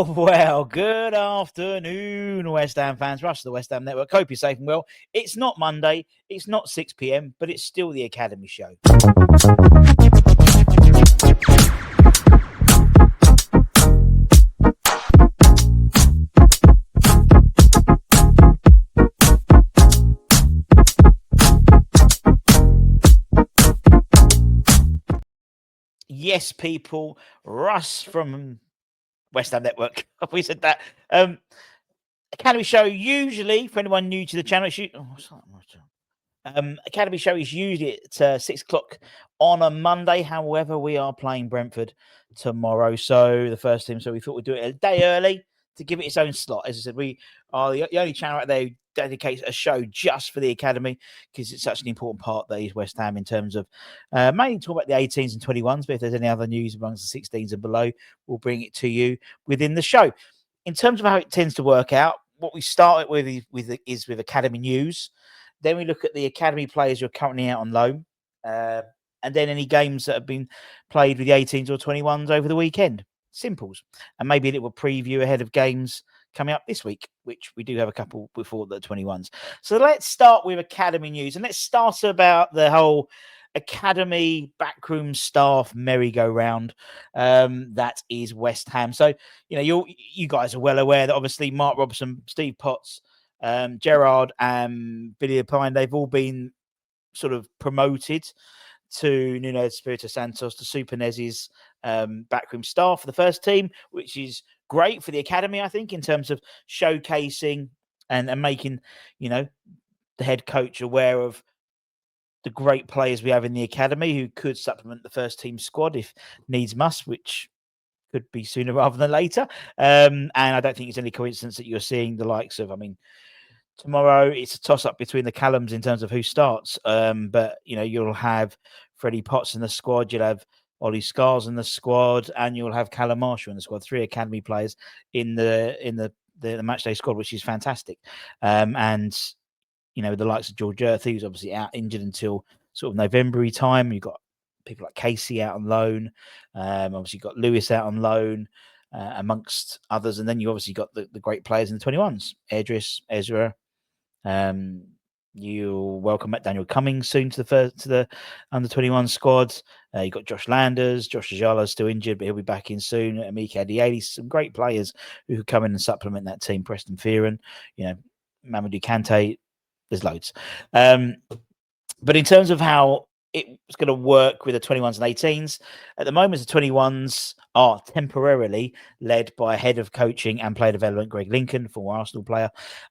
Well, good afternoon, West Ham fans. Rush the West Ham Network. Hope you're safe and well. It's not Monday, it's not 6 p.m, but it's still the Academy Show. Yes, people, Russ from West Ham Network. We said that. Academy Show, usually, for anyone new to the channel, Academy Show is usually at 6 o'clock on a Monday. However, we are playing Brentford tomorrow, so the first team. So we thought we'd do it a day early to give it its own slot. As I said, we are the only channel out there who dedicates a show just for the Academy because it's such an important part that is West Ham in terms of mainly talk about the 18s and 21s. But if there's any other news amongst the 16s and below, we'll bring it to you within the show. In terms of how it tends to work out, what we start with is with Academy news. Then we look at the Academy players who are currently out on loan. And then any games that have been played with the 18s or 21s over the weekend. Simples. And maybe a little preview ahead of games coming up this week, which we do have a couple before the 21s. So let's start with Academy news. And let's start about the whole Academy backroom staff merry-go-round that is West Ham. So, you guys are well aware that obviously Mark Robson, Steve Potts, Gerrard and Billy Pine, they've all been sort of promoted to Nuno Espirito Santos, to Super Nez's backroom staff for the first team, which is great for the Academy, I think, in terms of showcasing and making, the head coach aware of the great players we have in the Academy who could supplement the first team squad if needs must, which could be sooner rather than later. And I don't think it's any coincidence that you're seeing the likes of, tomorrow it's a toss-up between the Callums in terms of who starts. But, you'll have Freddie Potts in the squad, you'll have Ollie Scars in the squad, and you'll have Callum Marshall in the squad. 3 Academy players in the matchday squad, which is fantastic. And, the likes of 𝗧𝗔𝗥𝗚𝗧, who's obviously out injured until sort of November time. You've got people like Casey out on loan. Obviously, you've got Lewis out on loan, amongst others. And then you obviously got the great players in the 21s, Edris, Ezra. You'll welcome back Daniel Cummings soon to the under 21 squad. You've got Josh Landers, Josh Ajala is still injured, but he'll be back in soon. Amika Adieli, some great players who could come in and supplement that team. Preston Fearon, Mamadou Kante, there's loads. But in terms of how it's going to work with the 21s and 18s, at the moment, the 21s are temporarily led by head of coaching and player development, Greg Lincoln, former Arsenal player,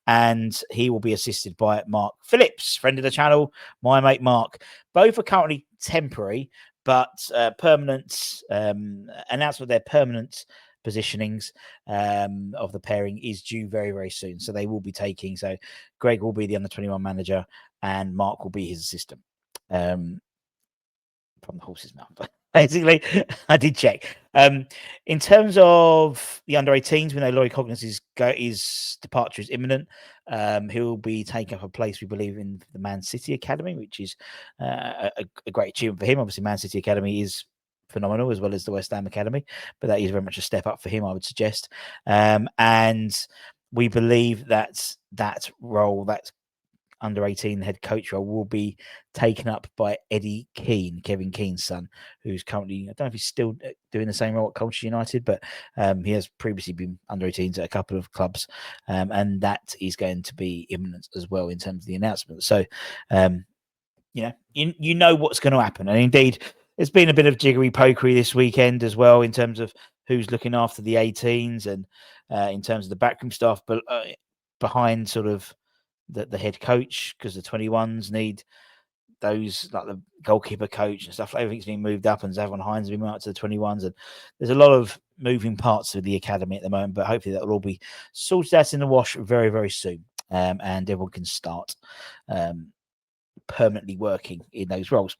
and he will be assisted by Mark Phillips, friend of the channel, my mate Mark. Both are currently temporary, but permanent announcement of their permanent positionings of the pairing is due very, very soon. So they will be taking. So Greg will be the under 21 manager, and Mark will be his assistant. From the horse's mouth, but basically, I did check. In terms of the under 18s, we know Laurie Cognis's departure is imminent. He'll be taking up a place, we believe, in the Man City Academy, which is a great achievement for him. Obviously, Man City Academy is phenomenal, as well as the West Ham Academy, but that is very much a step up for him, I would suggest. And we believe that role, that under 18 head coach role, will be taken up by Eddie Keane, Kevin Keane's son, who's currently, I don't know if he's still doing the same role at Colchester United, but he has previously been under 18s at a couple of clubs, and that is going to be imminent as well in terms of the announcement. So, you know what's going to happen. And indeed, there's been a bit of jiggery-pokery this weekend as well in terms of who's looking after the 18s and in terms of the backroom staff, but behind sort of the head coach, because the 21s need those, like the goalkeeper coach and stuff. Everything's been moved up, and Zavon Hines has been moved up to the 21s, and there's a lot of moving parts of the Academy at the moment, but hopefully that will all be sorted out in the wash very, very soon, and everyone can start permanently working in those roles.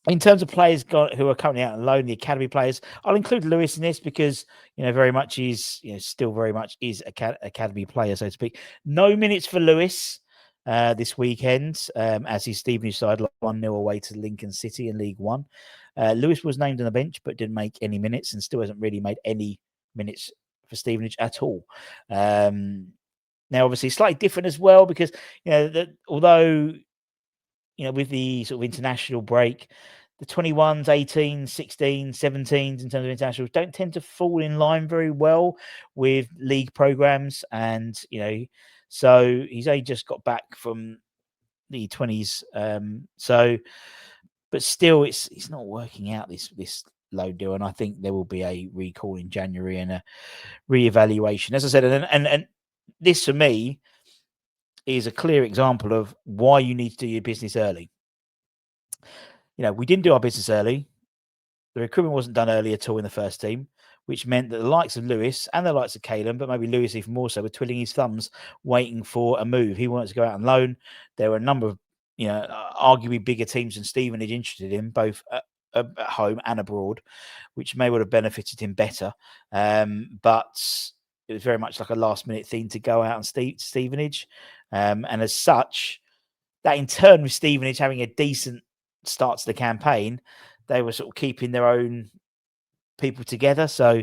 In terms of players who are currently out on loan, the Academy players, I'll include Lewis in this because, very much he's, still very much is Academy player, so to speak. No minutes for Lewis this weekend, as his Stevenage side 1-0 away to Lincoln City in League One. Lewis was named on the bench but didn't make any minutes and still hasn't really made any minutes for Stevenage at all. Now, obviously, slightly different as well because, although, with the sort of international break, the 21s, 18s, 16s, 17s in terms of internationals don't tend to fall in line very well with league programs. And, so he's only just got back from the 20s. But still, it's not working out, this loan deal. And I think there will be a recall in January and a reevaluation. As I said, and this for me is a clear example of why you need to do your business early. We didn't do our business early. The recruitment wasn't done early at all in the first team, which meant that the likes of Lewis and the likes of Caelan, but maybe Lewis even more so, were twiddling his thumbs, waiting for a move. He wanted to go out on loan. There were a number of, arguably bigger teams than Stevenage interested in, both at home and abroad, which may would have benefited him better. But it was very much like a last-minute thing to go out on Stevenage. And as such, that in turn with Stevenage having a decent start to the campaign, they were sort of keeping their own people together. So,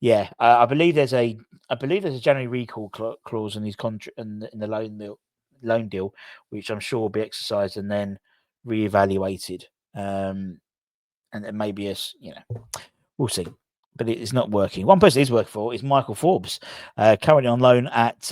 yeah, I believe there's a January recall clause in his contract in the loan deal, which I'm sure will be exercised and then reevaluated. And then maybe we'll see. But it's not working. One person is working for is Michael Forbes, currently on loan at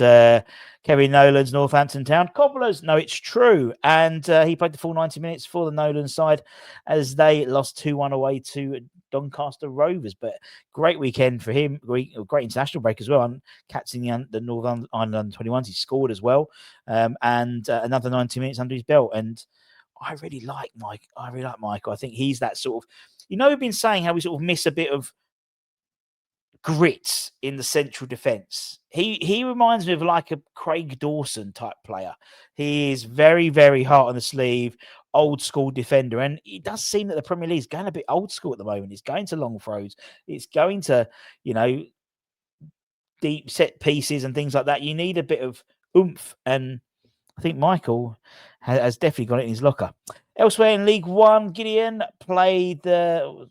Kevin Nolan's Northampton Town Cobblers. No, it's true. And he played the full 90 minutes for the Nolan side as they lost 2-1 away to Doncaster Rovers. But great weekend for him. Great international break as well. And catching the Northern Ireland 21s. He scored as well. And another 90 minutes under his belt. And I really like Mike. I really like Michael. I think he's that sort of, we've been saying how we sort of miss a bit of grit in the central defence. He reminds me of like a Craig Dawson type player. He is very, very hard on the sleeve, old school defender. And it does seem that the Premier League is going a bit old school at the moment. It's going to long throws. It's going to, deep set pieces and things like that. You need a bit of oomph. And I think Michael has definitely got it in his locker. Elsewhere in League One, Gideon played the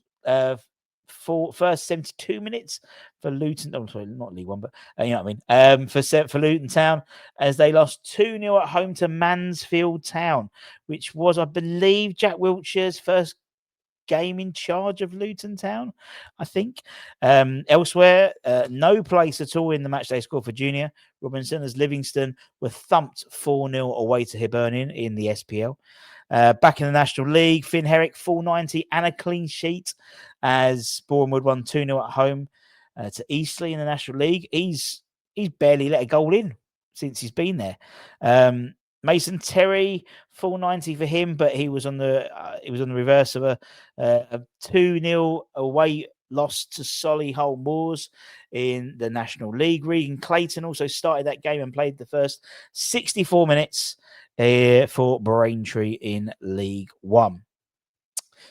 first 72 minutes for Luton. Oh, sorry, not League One, but you know what I mean. For Luton Town, as they lost 2-0 at home to Mansfield Town, which was, I believe, Jack Wiltshire's first game in charge of Luton Town, I think. Elsewhere, no place at all in the matchday score for Junior Robinson, as Livingston were thumped 4-0 away to Hibernian in the SPL. Back in the National League, Finn Herrick, full 90 and a clean sheet as Bournemouth won 2-0 at home to Eastleigh in the National League. He's barely let a goal in since he's been there. Mason Terry, full 90 for him, but he was on the reverse of a 2-0 away loss to Solihull Moors in the National League. Regan Clayton also started that game and played the first 64 minutes for Braintree in League One.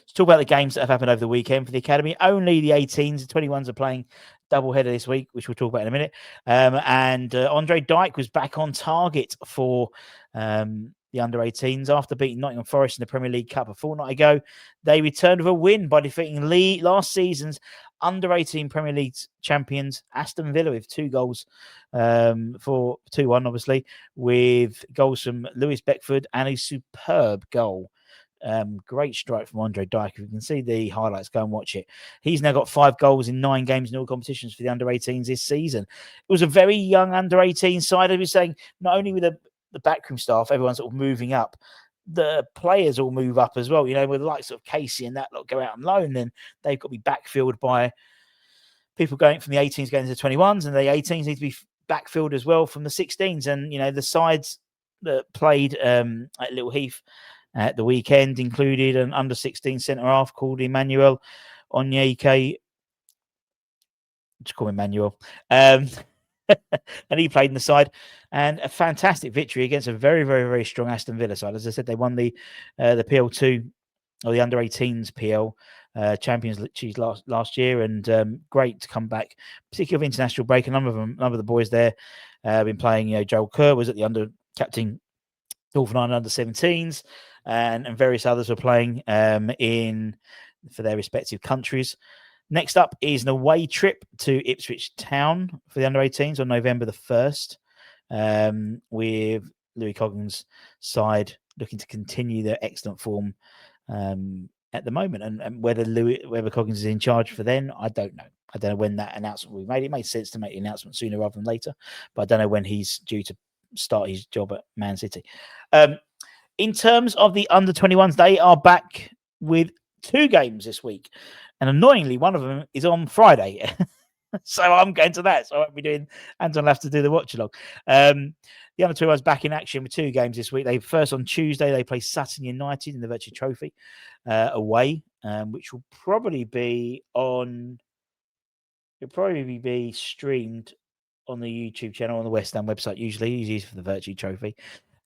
Let's talk about the games that have happened over the weekend for the academy. Only the 18s, the 21s are playing doubleheader this week, which we'll talk about in a minute. And Andre Dyke was back on target for the under 18s after beating Nottingham Forest in the Premier League Cup a fortnight ago. They returned with a win by defeating last season's under 18 Premier League champions Aston Villa with 2 goals for 2-1, obviously, with goals from Lewis Beckford and a superb goal. Great strike from Andre Dyke. If you can see the highlights, go and watch it. He's now got 5 goals in 9 games in all competitions for the under 18s this season. It was a very young under 18 side. I was saying, not only with the backroom staff, everyone's sort of moving up, the players all move up as well. With the likes of Casey and that lot go out on loan, then they've got to be backfilled by people going from the 18s going to the 21s, and the 18s need to be backfilled as well from the 16s. And the sides that played at Little Heath at the weekend included an under 16 centre half called Emmanuel Onyeke. Just call him Emmanuel. And he played in the side, and a fantastic victory against a very, very, very strong Aston Villa side. As I said, they won the PL2 or the under 18s PL Champions League last year, and great to come back, particularly of international break. A number of the boys there have been playing. Joel Kerr was at the under captain Northern Ireland under 17s, and various others were playing for their respective countries. Next up is an away trip to Ipswich Town for the under-18s on November the 1st, with Louis Coggan's side looking to continue their excellent form at the moment. And whether Coggins is in charge for then, I don't know. I don't know when that announcement will be made. It makes sense to make the announcement sooner rather than later, but I don't know when he's due to start his job at Man City. In terms of the under-21s, they are back with 2 games this week. And annoyingly, one of them is on Friday. So I'm going to that. So I won't be doing, Anton will have to do the watch along. The under-21s back in action with 2 games this week. They first on Tuesday, they play 𝗧𝗔𝗥𝗚𝗚 United in the 𝗧𝗔𝗥𝗚 Trophy away, which will probably be on, it'll probably be streamed on the YouTube channel on the West Ham website, usually used for the 𝗧𝗔𝗥𝗚 Trophy.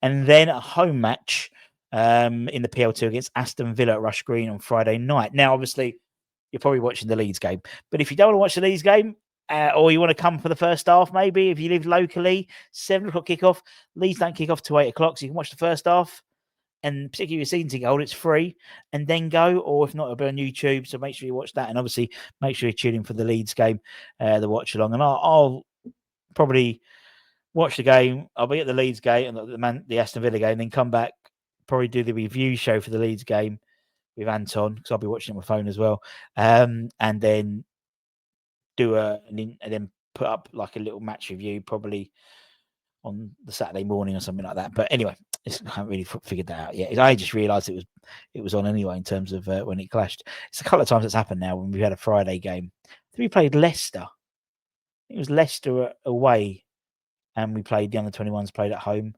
And then a home match in the PL2 against Aston Villa at Rush Green on Friday night. Now, obviously, you're probably watching the Leeds game, but if you don't want to watch the Leeds game, or you want to come for the first half, maybe if you live locally, 7 o'clock kickoff. Leeds don't kick off to 8 o'clock, so you can watch the first half. And particularly with season ticket holder, it's free, and then go. Or if not, it'll be on YouTube. So make sure you watch that, and obviously make sure you tune in for the Leeds game, the watch along. And I'll probably watch the game. I'll be at the Leeds game and the Aston Villa game, then come back, probably do the review show for the Leeds game with Anton, because I'll be watching it on my phone as well, and then do and then put up like a little match review probably on the Saturday morning or something like that. But anyway, I haven't really figured that out yet. I just realised it was on anyway in terms of when it clashed. It's a couple of times it's happened now when we had a Friday game. I think we played Leicester. It was Leicester away, and we played the under-21s played at home.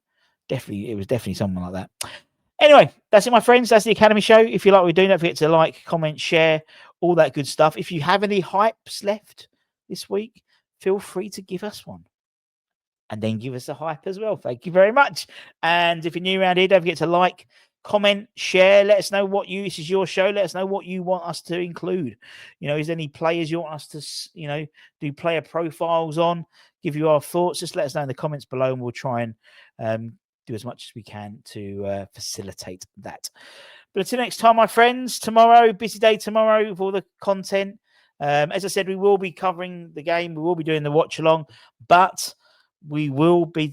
It was definitely someone like that. Anyway, that's it, my friends. That's the Academy Show. If you like what we're doing, don't forget to like, comment, share, all that good stuff. If you have any hypes left this week, feel free to give us one. And then give us a hype as well. Thank you very much. And if you're new around here, don't forget to like, comment, share. Let us know this is your show. Let us know what you want us to include. Is there any players you want us to, do player profiles on? Give you our thoughts. Just let us know in the comments below, and we'll try and do as much as we can to facilitate that. But until next time, my friends, tomorrow, busy day tomorrow with all the content. As I said, we will be covering the game. We will be doing the watch along, but we won't be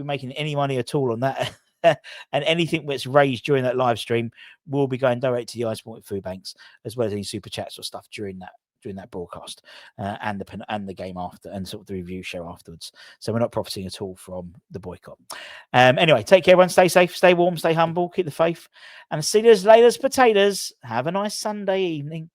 making any money at all on that. And anything that's raised during that live stream will be going direct to the 𝗍𝗎𝗏 food banks, as well as any super chats or stuff during that broadcast and the game after, and sort of the review show afterwards. So we're not profiting at all from the boycott. Anyway, take care, everyone. Stay safe, stay warm, stay humble, keep the faith, and see you later, potatoes. Have a nice Sunday evening.